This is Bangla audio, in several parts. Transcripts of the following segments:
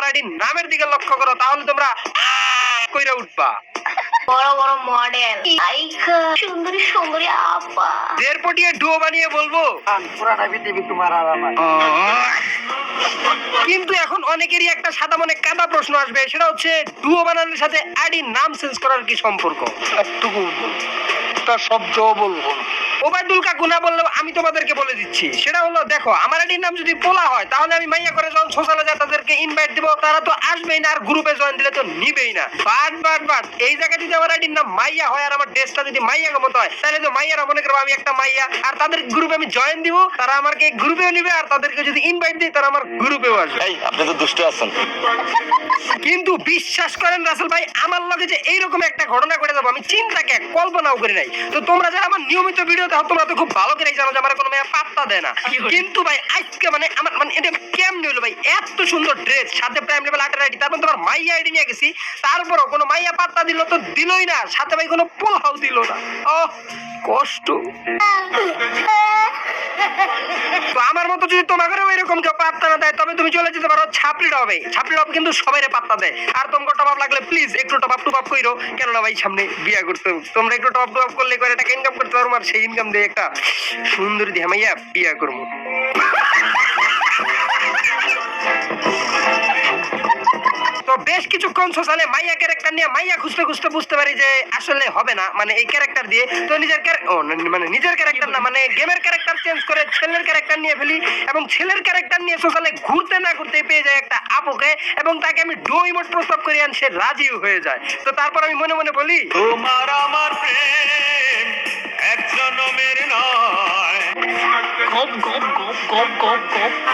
আইডির নামের দিকে লক্ষ্য করো, তাহলে তোমরা কইরা উঠবা। বড় বড় মডেল, আইকা সুন্দরী সুন্দরী আপা, দের পটিয়ে ডুও বানিয়ে বলবো পুরাটা পৃথিবী তোমার আর আমার। কিন্তু এখন অনেকেরই একটা সাদা মনে কাদা প্রশ্ন আসবে, সেটা হচ্ছে ডুও বানানোর সাথে আইডির নাম চেঞ্জ করার কি সম্পর্ক? একটুকু একটা শব্দ বলবো। ওবায়দুল কাকু না বললেও আমি তোমাদেরকে বলে দিচ্ছি, সেটা হলো দেখো, আমার আইডির নাম যদি পোলা হয় তাহলে আমি মাইয়া করে যখন সোশ্যালে যায় তাদেরকে ইনভাইট দিব, তারা তো আসবেই না, আর গ্রুপে জয়েন দিলে তো নিবেই না। বাট এই জায়গায় যদি আমার আইডির নাম মাইয়া হয় আর আমার ড্রেসটা যদি মাইয়া মতো হয়, তাহলে তো মাইয়ারা মনে করবো আমি একটা মাইয়া, আর তাদের গ্রুপে আমি জয়েন দিব, তারা আমাকে গ্রুপেও নিবে, আর তাদেরকে যদি ইনভাইট দিই তারা আমার গ্রুপেও আসবে। এই আপনি তো দুষ্ট আছেন। কিন্তু বিশ্বাস করেন রাসেল ভাই, আমার লগে যে এইরকম একটা ঘটনা ঘটে যাবো আমি চিন্তাকে কল্পনাও করি নাই। তো তোমরা যারা আমার নিয়মিত ভিডিও দেখো তোমরা তো খুব ভালো করেই জানো যে আমার কোনো মেয়ে পাত্তা দেয় না, কিন্তু ভাই আজকে মানে আমার মানে এটা কেমন হলো ভাই, এত সুন্দর ড্রেস, সাথে প্রাইম লেভেল 8 আইডি, তারপর তোমার মাইয়া আইডি নিয়ে গেছি, তারপরও কোনো মাইয়া পাত্তা দিল তো দিলই না, সাথে ভাই কোনো পোলাও দিল না। ও কষ্ট। তো আমার মতো যদি তোমাকেও এরকম কেউ পাত্তা না দেয়, তবে তুমি চলে যেতে পারো ছাপড়ি হবে। ছাপড়ি হবে কিন্তু সবাইরে পাত্তা দেয়। আর তোমাকে টপ লাগলে প্লিজ একটু টপ আপ কইরো, কেননা ভাই সামনে বিয়া করতে হবে। তোমরা একটু টপ আপ করলে করে টাকা ইনকাম করতে পারবো, আর সেই ইনকাম দিয়ে একটা সুন্দর দিয়ে মাইয়া বিয়া করবো। তো বেশ কিছুক্ষণ সোশ্যালে মাইয়া ক্যারেক্টার নিয়ে মাইয়া খুঁজতে খুঁজতে বুঝতে পারি যে আসলে হবে না, মানে এই ক্যারেক্টার দিয়ে তো নিজের ক্যারেক্টার না, মানে গেমের ক্যারেক্টার চেঞ্জ করে ছেলের ক্যারেক্টার নিয়ে ফেলি, এবং ছেলের ক্যারেক্টার নিয়ে সোশ্যালে ঘুরতে না ঘুরতে পেয়ে যায় একটা আপুকে, এবং তাকে আমি ডো ইমোট প্রস্তাব করি, আর সে রাজিও হয়ে যায়। তো তারপর আমি মনে মনে বলি, তোমার আমার প্রেম এক জনমের নয়।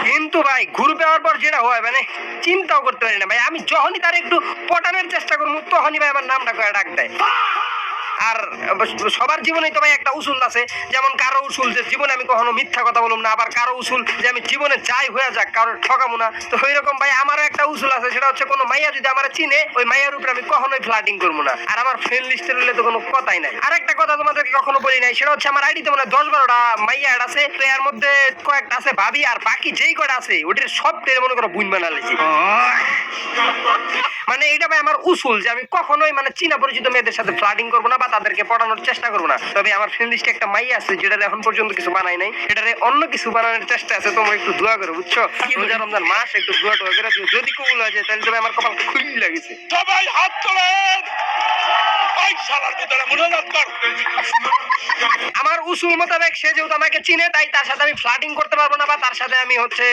কিন্তু ভাই গ্রুপে হওয়ার পর যেটা হয় মানে চিন্তাও করতে পারি না ভাই, আমি যখনই তার একটু পটানোর চেষ্টা করবো তখনই ভাই আমার নামটা করে ডাক দেয়। আর সবার জীবনেই তো ভাই একটা উসুল আছে, যেমন কারো উসুল যে জীবনে আমি কখনো মিথ্যা কথা বলবো না, আবার কারো উসুল যে আমি জীবনে যাই হয়ে যাক কারোর ঠকাবো না। তো ওই রকম ভাই আমারও একটা উসুল আছে, সেটা হচ্ছে কোনো মাইয়া যদি আমার চিনে, ওই মাইয়ার উপরে আমি কখনোই ফ্লার্টিং করবো না। আর আমার ফ্রেন্ড লিস্টে রইলে তো কোনো কথাই নাই। আর একটা কথা তোমাদেরকে কখনো বলি নাই, সেটা হচ্ছে আমার আইডিতে মানে 10-12টা মাইয়া অ্যাড আছে, তো এর মধ্যে কয়েকটা আছে ভাবি, আর বাকি যেই কটা আছে ওটার সব তেরে মনে করো বুন বানালেছি। মানে এটা ভাই আমার উসুল যে আমি কখনোই মানে চীনা পরিচিত মেয়েদের সাথে ফ্লার্টিং করবো না বা তাদেরকে পটানোর চেষ্টা করবো না। তবে আমার ফ্রেন্ড লিস্টে একটা মাইয়া আছে যেটা এখন পর্যন্ত কিছু বানাই নাই, এটারে অন্য কিছু বানানোর চেষ্টা আছে। তোমরা একটু দোয়া করো, বুঝছো? রোজা রমজান মাস, একটু দোয়া টোয়া করে দিও, যদি কবুল হয়ে যায় তাহলে তবে আমার কপাল খুলে লাগিছে। সবাই হাত তোলেন। ওই শালার ভিতরে মনোযোগ কর। আমার উসুল মোতাবেক সে যেহেতু আমাকে চিনে, তাই তার সাথে আমি ফ্লার্টিং করতে পারবো না বা তার সাথে আমি হচ্ছে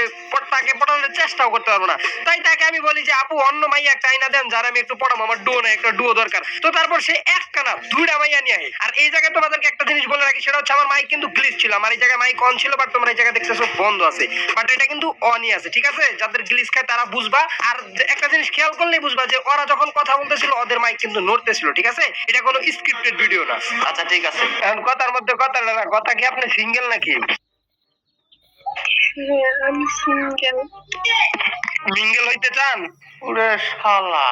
তাকে পটানোর চেষ্টাও করতে পারবো না। তাই তাকে আমি বলি যে আপু অন্য মাইয়া একটা আইনা দেন যারা আমি একটু পড়াবো, আমার ডুও না, একটা ডুও দরকার। তো তারপর সে এক কানা 2টা মাইয়া নিয়ে আহে। আর এই জায়গায় তোমাদেরকে একটা জিনিস বলে রাখি, সেটা হচ্ছে আমার মাইক কিন্তু গ্লিচ ছিল, আমার এই জায়গায় মাইক অন ছিল, বাট তোমরা এই জায়গায় দেখতেছো বন্ধ আছে, বাট এটা কিন্তু অনই আছে, ঠিক আছে? যাদের গ্লিচ খায় তারা বুঝবা। আর একটা জিনিস খেয়াল করলেই বুঝবা যে ওরা যখন কথা বলতেছিল ওদের মাইক কিন্তু নড়তেছিল, ঠিক আছে? এটা কোনো স্ক্রিপ্টেড ভিডিও না। আচ্ছা ঠিক আছে। এখন কথার মধ্যে কথা না, কথা কি আপনি সিঙ্গেল নাকি আমি সিঙ্গেল। মিঙ্গেল হইতে চান? ওরে শালা।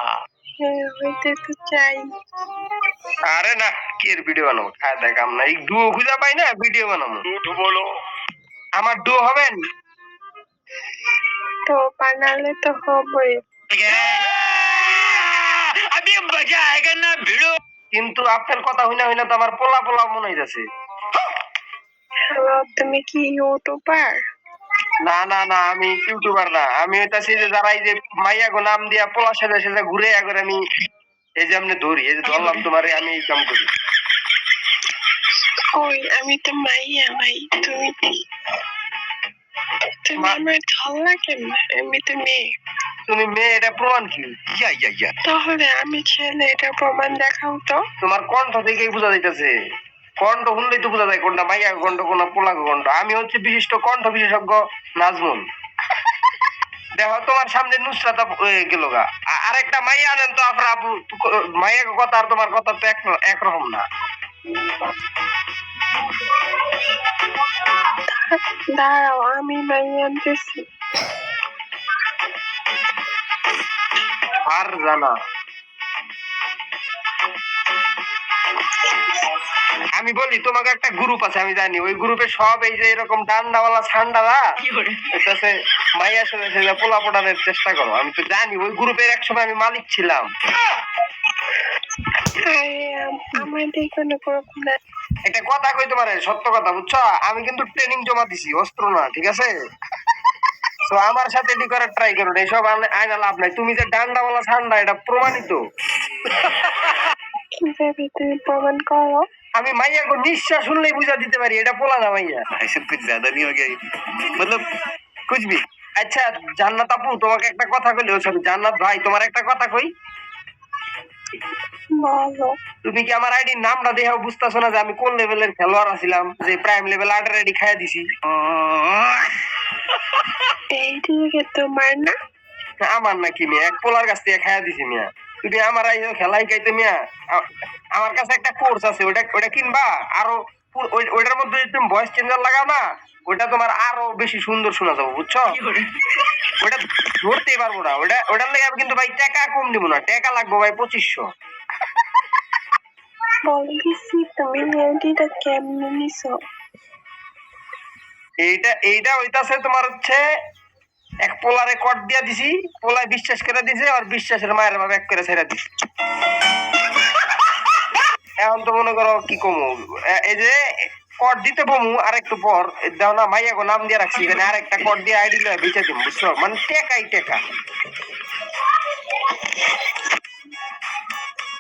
হইতে তো চাই। আরে না, কি এর ভিডিও বানাবো? খায় দেখাম না, এই ডুও খুঁজে পাই না, ভিডিও বানাবো। ঝুঠ বলো। আমার ডুও হবেন তো বানালে তো হবেই। আমি মজা আয়েগা না ভিড়ো। কিন্তু আপনার কথা হইনা হইনা তো আমার পোলা পোলা মনে হইতাছে। হ্যালো, তুমি কি ইউটিউবার? না না না, আমি ইউটিউবার না, আমি হইতাছি যে যারা এই যে মাইয়া গো নাম দিয়া পোলা সাথে সাথে ঘুরে একবার আমি এই যে আমনে ধরি, এই যে ধরলাম তোমারে, আমি এই কাম করি। ওই আমি তো মাইয়া ভাই, তুমি আমার ভাল লাগে না, আমি তো মেয়ে। তুমি মেয়ে, এটা প্রমাণ কি? ইয়া। তাহলে আমি ছেলে, এটা প্রমাণ দেখাও তো। তোমার কণ্ঠ থেকেই বোঝা যাইতেছে, কণ্ঠ শুনলেই তো বোঝা যায় কোনটা মাইয়া কণ্ঠ কোনটা পোলা কণ্ঠ। আমি হচ্ছে বিশিষ্ট কণ্ঠ বিশেষজ্ঞ নাজমুল। দেখো তোমার সামনে নুসরাত গেল গা, আরেকটা মাইয়া আনেন তো আপনার আপু। মাইয়া কথা আর তোমার কথা তো একরকম না। দাঁড়াও, আমি মাইয়া আনতেছি। আর জানা আমি বলি তোমাকে একটা গ্রুপ আছে আমি জানি, ওই গ্রুপে সব এই যে এরকম ডান্ডাওয়ালা ছান্ডারা এটাতে মাইয়ার সাথে সেটা পোলা পটানোর চেষ্টা করো। আমি তো জানি ওই গ্রুপের একসময় আমি মালিক ছিলাম। আমার দেখো না করবো না। একটা কথা কই তোমারে, সত্য কথা বুঝছো, আমি কিন্তু ট্রেনিং জমা দিছি, অস্ত্র না, ঠিক আছে? তো আমার সাথে এটি করার ট্রাই করো, এসব আয়না লাভ নাই। তুমি যে ডান্ডাওয়ালা ছান্ডা এটা প্রমাণিত। কিভাবে তুমি প্রমাণ করো? আমি মাইয়া को নিঃশ্বাস শুনলেই বুঝা দিতে পারি এটা পোলা না মাইয়া। ऐसे कुछ ज्यादा नहीं हो गया मतलब कुछ भी। আচ্ছা জান্নাত আপু, তোমাকে একটা কথা কইলে, সরি জান্নাত ভাই, তোমার একটা কথা কই। বলো। তুমি কি আমার আইডির নামটা দেখে বুঝতেছো না যে আমি কোন লেভেলের খেলোয়াড় আছিলাম, যে প্রাইম লেভেল আইডি খাইয়া দিছি? এই দিকে তোমার না? আমার নাকি মিয়া, এক পোলার কাছ থেকে খাইয়া দিছি মিয়া। তুমি আমার আইও খেলাই খাইতে মিয়া। আমার কাছে একটা কোর্স আছে, ওটা ওটা কিনবা, আরো ওইটার মধ্যে যদি তুমি ভয়েস চেঞ্জার লাগাও না, ওটা তোমার আরো বেশি সুন্দর শোনা যাবে, বুঝছো? ওটা ধরতেই পারবো না, ওটার লেগে আমি কিন্তু ভাই টাকা কম দিব না, টাকা লাগবে ভাই 2500। বলতেছি তুমি মেহেদিটা কেমনে নিছো? এইটা হইতাছে তোমার হচ্ছে এক পোলারে কট দিয়া দিছি, পোলায় বিশ্বাস করে দিছে, আর বিশ্বাসের মায়ের ভাবে এক করে ছেড়ে দিছে। এখন তো মনে করো কি কমু, এই যে কট দিতে বমু আর একটু পর দাও না মাইয়া গো নাম দিয়ে রাখছি, এখানে আর একটা কট দিয়ে আইডি লয়ে বেচে দিম, বুঝছো? মানে টেকাই টেকা।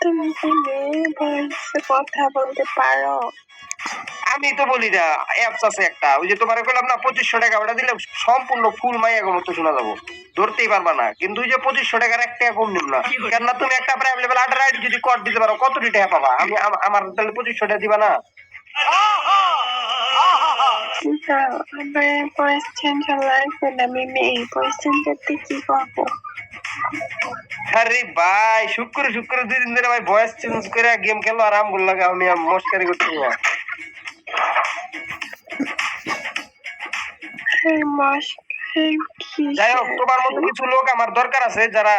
তুমি কি মেয়ে বয়সে কথা বলতে পারো? আমি তো বলি না, অ্যাপস আছে একটা, ওই যে তোমার বললাম না 2500 টাকা, ওটা দিলে সম্পূর্ণ ফুল মাইয়া গো মতো শোনা যাবো, ধরতেই পারবা না। কিন্তু ওই যে 2500 টাকার এক টাকা কম নিম না, কেননা তুমি একটা প্রাইম লেভেল আর্ডার আইডি যদি কট দিতে পারো কত টাকা পাবা? আমি আমার তাহলে 2500 টাকা দিবা না? না, আমার ভয়েস চেঞ্জার লাগবে না। আমি মেয়ে, ভয়েস চেঞ্জার দিয়ে কি করবো? আরে ভাই শুক্র 2 দিন ধরে ভাই ভয়েস চেঞ্জ করে গেম খেলো, আরাম গুলো লাগে, আমি মস্কারি করছি না। এই মাস যাই হোক, তোমার মতো কিছু লোক আমার দরকার আছে যারা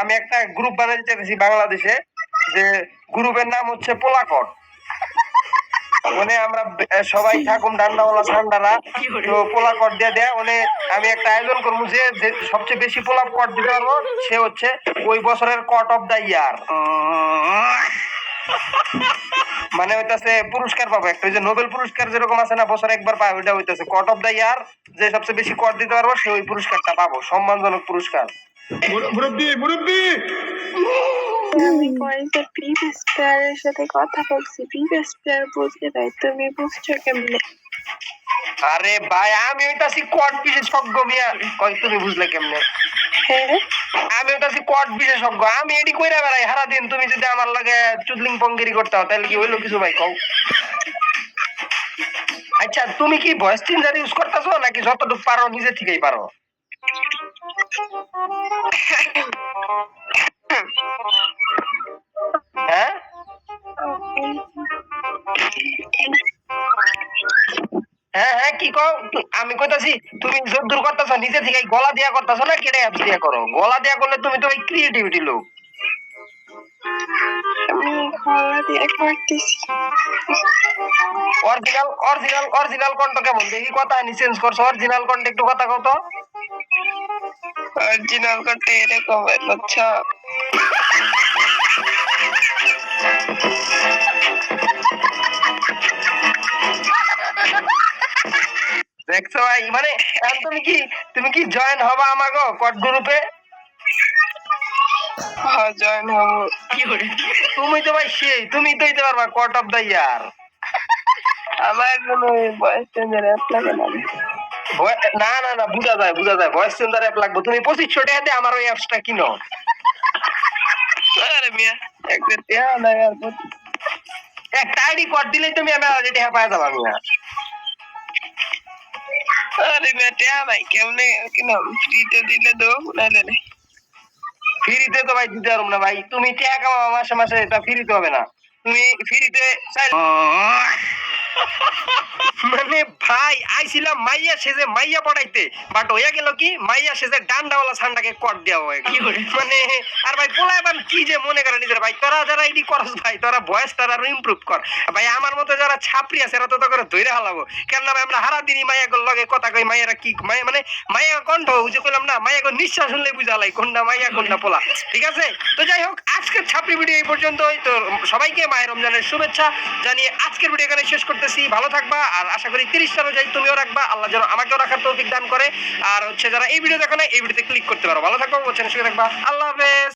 আমি একটা গ্রুপ বানাতে চাইছি বাংলাদেশে, যে গ্রুপের নাম হচ্ছে পোলাকট। মানে আমরা সবাই থাকুম ডান্ডাওয়ালা ঠান্ডারা, তো পোলা কট দিয়ে দেয়। মানে আমি একটা আয়োজন করবো যে সবচেয়ে বেশি পোলা কট দিতে পারবো সে হচ্ছে ওই বছরের কট অফ দা ইয়ার। মানে হইতাছে পুরস্কার পাবো একটা, যে নোবেল পুরস্কার যেরকম আছে না বছরে একবার পায়, ওইটা হইতাছে কট অফ দা ইয়ার। যে সবচেয়ে বেশি কট দিতে পারবো সে ওই পুরস্কারটা পাবো, সম্মানজনক পুরস্কার। মুরব্বি মুরব্বি আমি কয়েকটা প্রিভিয়াস প্লেয়ারের সাথে কথা বলছি, প্রিভিয়াস প্লেয়ার বুঝতে পাই, তুমি বুঝছো কেমনে? আরে ভাই আমি হইতাছি কট বিশেষজ্ঞ মিয়া, কই তুমি বুঝলে কেমনে? হ্যাঁ, আমি হইতাছি কট বিশেষজ্ঞ, আমি এডি কইরা বেড়াই সারা দিন। তুমি যদি আমার লাগে চুদলিং পঙ্গিরি করতে হও তাহলে কি হইলো কিছু ভাই কও? আচ্ছা তুমি কি ভয়েস চেঞ্জার ইউজ করতেছো নাকি যতটুকু পারো নিজে থেকেই পারো? হ্যাঁ হ্যাঁ হ্যাঁ কি কও? আমি কইতাছি তুমি যদ্দূর করতেছো নিজে থেকে গলা দিয়া করতেছো না কেটে অ্যাপস দিয়া করো? গলা দিয়া করলে তুমি তো ওই ক্রিয়েটিভিটি লোক। আমি গলা দিয়ে করতেছি। অরিজিনাল অরিজিনাল অরিজিনাল কণ্ঠ কেমন দেখি? কথা নি চেঞ্জ করছো, অরিজিনাল কণ্ঠ একটু কথা কও তো। অরিজিনাল করতে এরকম বুঝছো? দেখছো ভাই, মানে এখন তুমি কি জয়েন হবা আমাগো কট গ্রুপে? হ্যাঁ, জয়েন হবো। তুমি তো ভাই সেই, তুমি তো দিতে পারবা কট অফ দা ইয়ার। আমার কোনো ভয়েস চেঞ্জার অ্যাপ লাগে না। না না না, বুঝা যায় ভয়েস চেঞ্জার অ্যাপ লাগবে। তুমি 2500 টাকা দিয়ে আমার ওই অ্যাপসটা কিনো। আরে মিয়া, একবার টিয়া না আর একটা আইডি কট দিলেই তুমি আমি অলরেডি হ্যাঁ পাওয়া যাবা মিয়া। আরে মিয়া, টিয়া নাই কেমনে কিনাম? ফ্রিতে দিলে দো নাইলে নেই। ফ্রিতে তো ভাই দিতে পারবো না ভাই, তুমি টাকা কামাও মাসে মাসে, এটা ফ্রিতে হবে না। তুমি ফ্রিতে মানে ভাই আইছিলাম মাইয়া সেজে মাইয়া পড়াইতে, বাট হইয়া গেল কি মাইয়া সেজে ডান্ডাওয়ালা ছান্ডাকে কট দেওয়া হয়ে গেল। মানে আর ভাই পোলায় বান কি যে মনে করে নিজের, ভাই তোরা যারা এডি করস ভাই তোরা ভয়েসটা আরো ইমপ্রুভ কর ভাই। আমার মতো যারা ছাপরি আছে এরা তো করে ধইরা হালাবো, কেন না ভাই আমরা হারা দিনই মাইয়া গুলো লগে কথা কই, মাইয়ারা কি মাইয়া মানে মাইয়া কণ্ঠ বুঝে কইলাম না, মাইয়া গো নিঃশ্বাস শুনলে বুঝালাই কোনটা মাইয়া কোনটা পোলা, ঠিক আছে? তো যাই হোক আজকের ছাপরি ভিডিও এই পর্যন্তই। তো সবাইকে মাহে রমজানের শুভেচ্ছা জানিয়ে আজকের ভিডিও এখানে শেষ করতেছি। ভালো থাকবা, আর আশা করি 30টা রোজাই তুমিও রাখবা, আল্লাহ যেন আমাকেও রাখার তৌফিক দান করে। আর হচ্ছে যারা এই ভিডিও দেখো না এই ভিডিওতে ক্লিক করতে পারো। ভালো থাকবো, চ্যানেল সঙ্গে থাকবা, আল্লাহ হাফেজ।